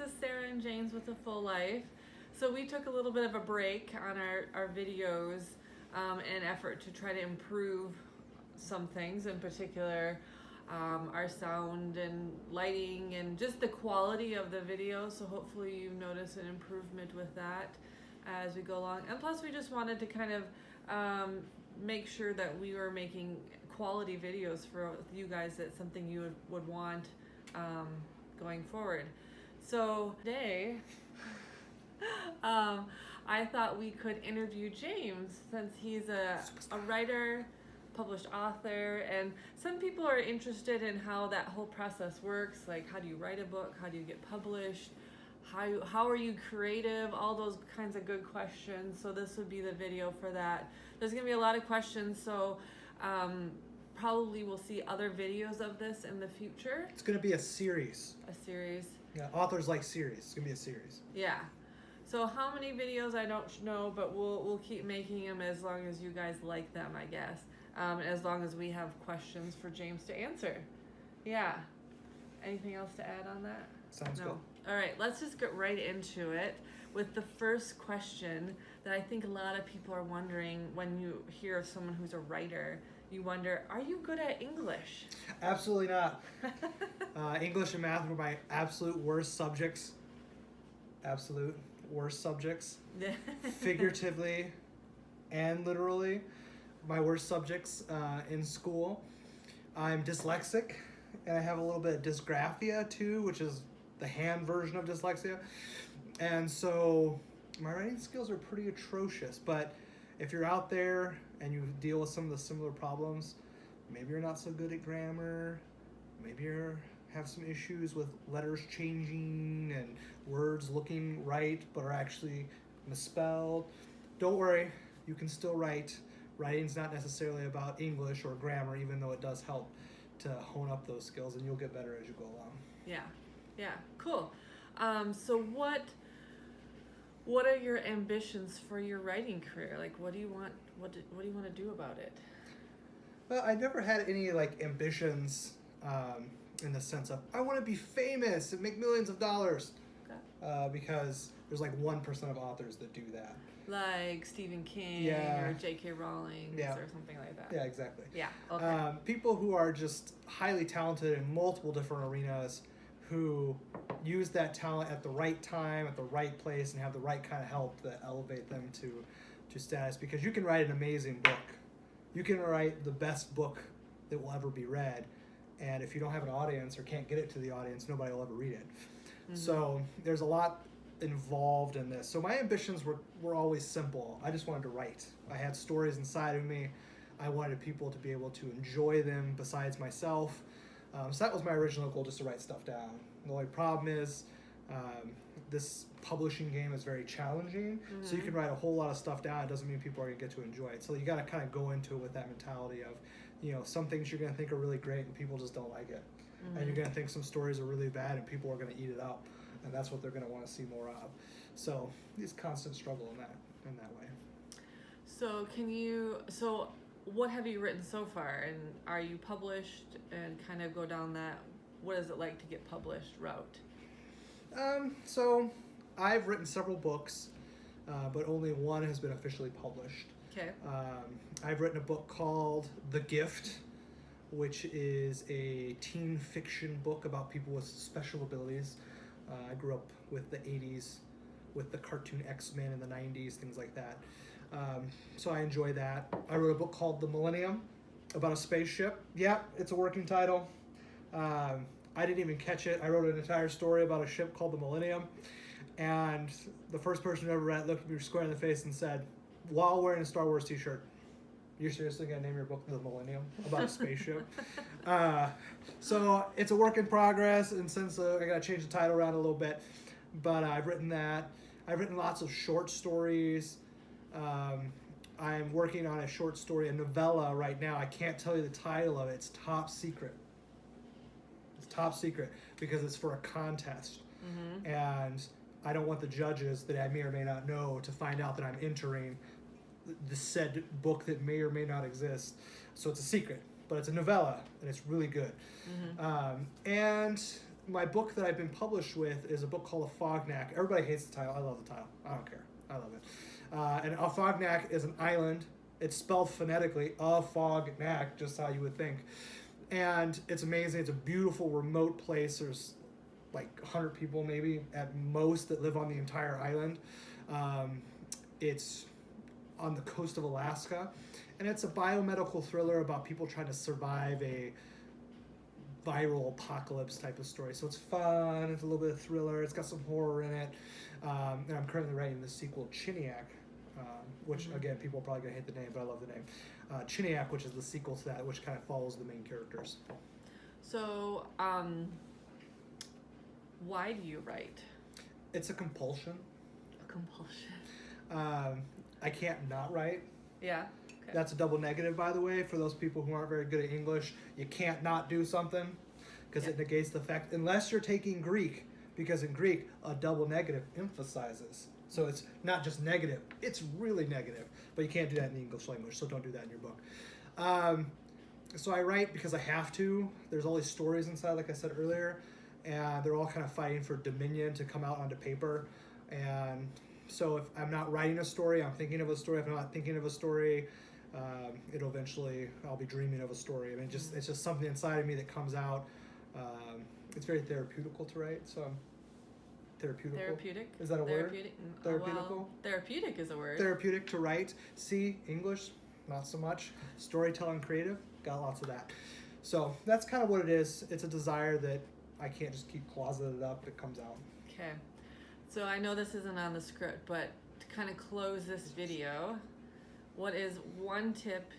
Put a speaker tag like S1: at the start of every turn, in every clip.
S1: this is Sarah and James with A Full Life. So we took a little bit of a break on our videos in effort to try to improve some things, in particular our sound and lighting and just the quality of the video. So hopefully you notice an improvement with that as we go along. And plus we just wanted to kind of make sure that we were making quality videos for you guys. That's something you would want going forward. So today I thought we could interview James, since he's a writer, published author, and some people are interested in how that whole process works. Like, how do you write a book? How do you get published? How are you creative? All those kinds of good questions. So this would be the video for that. There's gonna be a lot of questions, so probably we'll see other videos of this in the future.
S2: It's gonna be a series.
S1: A series.
S2: Yeah, authors like series. It's gonna be a series.
S1: Yeah. So how many videos, I don't know, but we'll keep making them as long as you guys like them, I guess. As long as we have questions for James to answer. Yeah. Anything else to add on that?
S2: Sounds good.
S1: All right, let's just get right into it with the first question that I think a lot of people are wondering when you hear of someone who's a writer. You wonder, are you good at English?
S2: Absolutely not. English and math were my absolute worst subjects. Absolute worst subjects. Figuratively and literally, my worst subjects in school. I'm dyslexic, and I have a little bit of dysgraphia too, which is the hand version of dyslexia. And so my writing skills are pretty atrocious, but if you're out there and you deal with some of the similar problems, maybe you're not so good at grammar, maybe you have some issues with letters changing and words looking right but are actually misspelled, don't worry, you can still write. Writing's not necessarily about English or grammar, even though it does help to hone up those skills, and you'll get better as you go along.
S1: Yeah, cool. So what are your ambitions for your writing career? Like, what do you want? What do you want to do about it?
S2: Well, I never had any ambitions in the sense of I want to be famous and make millions of dollars. Okay. Because there's 1% of authors that do that. Like
S1: Stephen King or J.K. Rowling or something like that.
S2: Yeah, exactly.
S1: Yeah. Okay.
S2: People who are just highly talented in multiple different arenas, who use that talent at the right time, at the right place, and have the right kind of help that elevate them to status. Because you can write an amazing book. You can write the best book that will ever be read. And if you don't have an audience or can't get it to the audience, nobody will ever read it. Mm-hmm. So there's a lot involved in this. So my ambitions were always simple. I just wanted to write. I had stories inside of me. I wanted people to be able to enjoy them besides myself. So that was my original goal, just to write stuff down. The only problem is this publishing game is very challenging. Mm-hmm. So you can write a whole lot of stuff down. It doesn't mean people are going to get to enjoy it. So you got to kind of go into it with that mentality of, some things you're going to think are really great and people just don't like it. Mm-hmm. And you're going to think some stories are really bad and people are going to eat it up. And that's what they're going to want to see more of. So it's constant struggle in that way.
S1: So what have you written so far, and are you published, and kind of go down that, what is it like to get published route?
S2: So I've written several books, but only one has been officially published.
S1: Okay.
S2: I've written a book called The Gift, which is a teen fiction book about people with special abilities. I grew up with the 80s, with the cartoon X-Men in the 90s, things like that. So I enjoy that. I wrote a book called The Millennium, about a spaceship. Yeah, it's a working title. I didn't even catch it. I wrote an entire story about a ship called the Millennium. And the first person who ever read it looked at me square in the face and said, while wearing a Star Wars t-shirt, "You're seriously going to name your book The Millennium about a spaceship?" So it's a work in progress, and since I got to change the title around a little bit. But I've written that. I've written lots of short stories. I'm working on a short story, a novella right now. I can't tell you the title of it. It's top secret. It's top secret because it's for a contest. Mm-hmm. And I don't want the judges that I may or may not know to find out that I'm entering the said book that may or may not exist. So it's a secret, but it's a novella, and it's really good. Mm-hmm. And my book that I've been published with is a book called Afognak. Everybody hates the title. I love the title. I don't care. I love it. And Afognak is an island. It's spelled phonetically, Afognak, just how you would think. And it's amazing. It's a beautiful remote place. There's like 100 people maybe at most that live on the entire island. It's on the coast of Alaska. And it's a biomedical thriller about people trying to survive a viral apocalypse type of story. So it's fun, it's a little bit of thriller, it's got some horror in it. And I'm currently writing the sequel, Chiniak, which again, people are probably gonna hate the name, but I love the name. Chiniak, which is the sequel to that, which kind of follows the main characters.
S1: So, why do you write?
S2: It's a compulsion.
S1: A compulsion.
S2: I can't not write.
S1: Yeah. Okay.
S2: That's a double negative, by the way, for those people who aren't very good at English. You can't not do something because it negates the fact, unless you're taking Greek, because in Greek, a double negative emphasizes. So it's not just negative, it's really negative. But you can't do that in the English language, so don't do that in your book. So I write because I have to. There's all these stories inside, like I said earlier, and they're all kind of fighting for dominion to come out onto paper. And so if I'm not writing a story, I'm thinking of a story. If I'm not thinking of a story, it'll eventually, I'll be dreaming of a story. I mean, it's just something inside of me that comes out. It's very therapeutical to write, so therapeutical.
S1: Therapeutic?
S2: Is that a
S1: Therapeutic?
S2: word? Therapeutical?
S1: Well, therapeutic is a word.
S2: Therapeutic to write. See, English, not so much. Storytelling, creative, got lots of that. So that's kind of what it is. It's a desire that I can't just keep closeted up. It comes out.
S1: Okay. So I know this isn't on the script, but to kind of close this video, what is one tip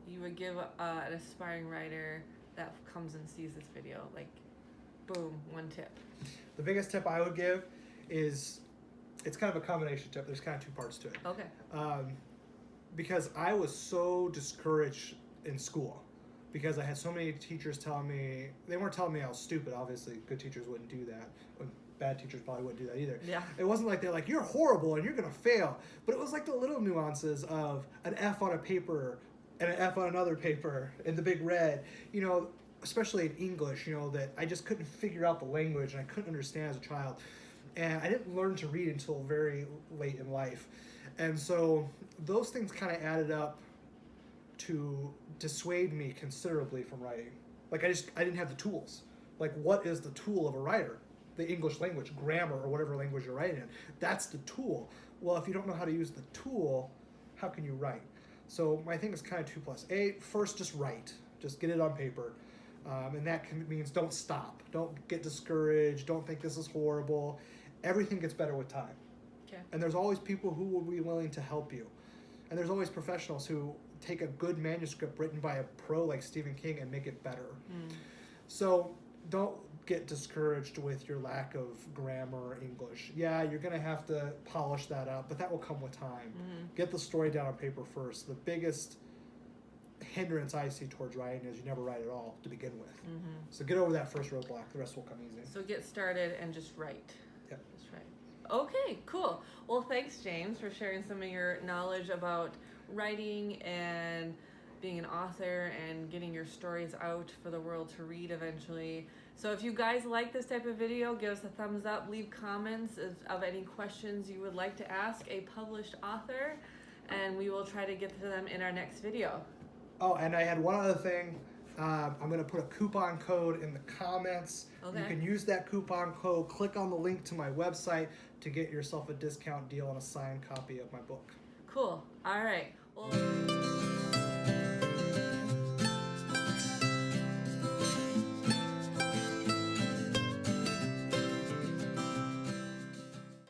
S1: you would give an aspiring writer that comes and sees this video? Like, boom, one tip.
S2: The biggest tip I would give is, it's kind of a combination tip. There's kind of two parts to it.
S1: Okay.
S2: Because I was so discouraged in school because I had so many teachers telling me, they weren't telling me I was stupid. Obviously, good teachers wouldn't do that. Bad teachers probably wouldn't do that either.
S1: Yeah.
S2: It wasn't like they're like, you're horrible and you're going to fail. But it was like the little nuances of an F on a paper and an F on another paper and the big red, you know, especially in English, you know, that I just couldn't figure out the language and I couldn't understand as a child. And I didn't learn to read until very late in life. And so those things kind of added up to dissuade me considerably from writing. Like I didn't have the tools. Like what is the tool of a writer? The English language, grammar, or whatever language you're writing in. That's the tool. Well, if you don't know how to use the tool, how can you write? So my thing is kind of 2+. First, just write. Just get it on paper. And that means don't stop. Don't get discouraged. Don't think this is horrible. Everything gets better with time.
S1: Okay.
S2: And there's always people who will be willing to help you. And there's always professionals who take a good manuscript written by a pro like Stephen King and make it better. So don't get discouraged with your lack of grammar or English. Yeah, you're going to have to polish that up, but that will come with time. Get the story down on paper first. The biggest hindrance I see towards writing is you never write at all to begin with. So get over that first roadblock. The rest will come easy.
S1: So get started and just write.
S2: Yep.
S1: Just write. Okay, cool. Well, thanks, James, for sharing some of your knowledge about writing and being an author and getting your stories out for the world to read eventually. So if you guys like this type of video, give us a thumbs up, leave comments of any questions you would like to ask a published author, and we will try to get to them in our next video.
S2: Oh, and I had one other thing. I'm going to put a coupon code in the comments.
S1: Okay.
S2: You can use that coupon code. Click on the link to my website to get yourself a discount deal on a signed copy of my book.
S1: Cool. All right. Well.